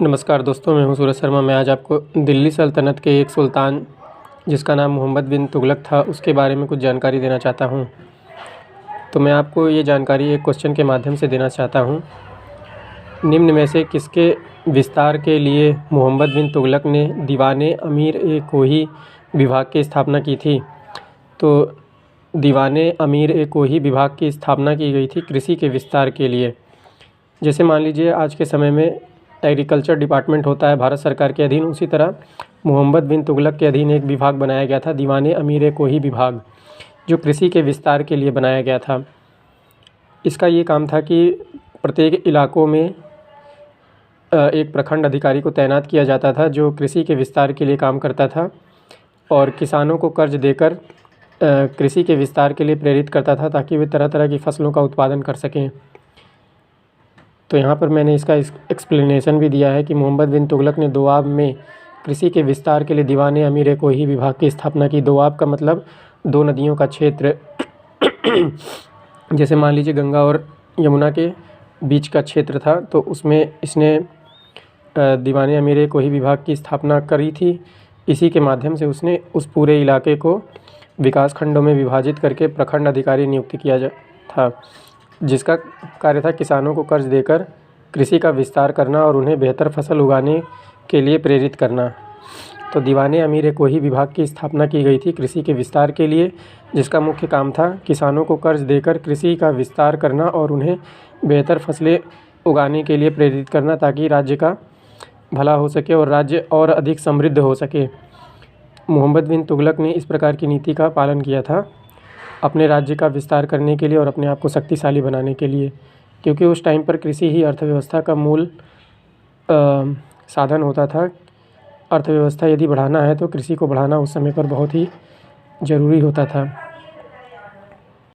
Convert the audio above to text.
नमस्कार दोस्तों, मैं हूं सूरज शर्मा। मैं आज आपको दिल्ली सल्तनत के एक सुल्तान जिसका नाम मोहम्मद बिन तुगलक था उसके बारे में कुछ जानकारी देना चाहता हूं। तो मैं आपको ये जानकारी एक क्वेश्चन के माध्यम से देना चाहता हूं। निम्न में से किसके विस्तार के लिए मोहम्मद बिन तुगलक ने दीवाने अमीर-ए-कोही विभाग की स्थापना की थी? तो दीवाने अमीर-ए-कोही विभाग की स्थापना की गई थी कृषि के विस्तार के लिए। जैसे मान लीजिए आज के समय में एग्रीकल्चर डिपार्टमेंट होता है भारत सरकार के अधीन, उसी तरह मोहम्मद बिन तुगलक के अधीन एक विभाग बनाया गया था, दीवाने अमीर-ए-कोही विभाग, जो कृषि के विस्तार के लिए बनाया गया था। इसका ये काम था कि प्रत्येक इलाकों में एक प्रखंड अधिकारी को तैनात किया जाता था जो कृषि के विस्तार के लिए काम करता था और किसानों को कर्ज देकर कृषि के विस्तार के लिए प्रेरित करता था ताकि वे तरह तरह की फसलों का उत्पादन कर सकें। तो यहाँ पर मैंने इसका एक्सप्लेनेशन भी दिया है कि मोहम्मद बिन तुगलक ने दोआब में कृषि के विस्तार के लिए दीवाने अमीर-ए-कोही विभाग की स्थापना की। दोआब का मतलब दो नदियों का क्षेत्र। जैसे मान लीजिए गंगा और यमुना के बीच का क्षेत्र था, तो उसमें इसने दीवाने अमीर-ए-कोही विभाग की स्थापना करी थी। इसी के माध्यम से उसने उस पूरे इलाके को विकास खंडों में विभाजित करके प्रखंड अधिकारी नियुक्त किया था, जिसका कार्य था किसानों को कर्ज देकर कृषि का विस्तार करना और उन्हें बेहतर फसल उगाने के लिए प्रेरित करना। तो दीवाने अमीर-ए-कोही विभाग की स्थापना की गई थी कृषि के विस्तार के लिए, जिसका मुख्य काम था किसानों को कर्ज देकर कृषि का विस्तार करना और उन्हें बेहतर फसलें उगाने के लिए प्रेरित करना ताकि राज्य का भला हो सके और राज्य और अधिक समृद्ध हो सके। मोहम्मद बिन तुगलक ने इस प्रकार की नीति का पालन किया था अपने राज्य का विस्तार करने के लिए और अपने आप को शक्तिशाली बनाने के लिए, क्योंकि उस टाइम पर कृषि ही अर्थव्यवस्था का मूल साधन होता था। अर्थव्यवस्था यदि बढ़ाना है तो कृषि को बढ़ाना उस समय पर बहुत ही ज़रूरी होता था।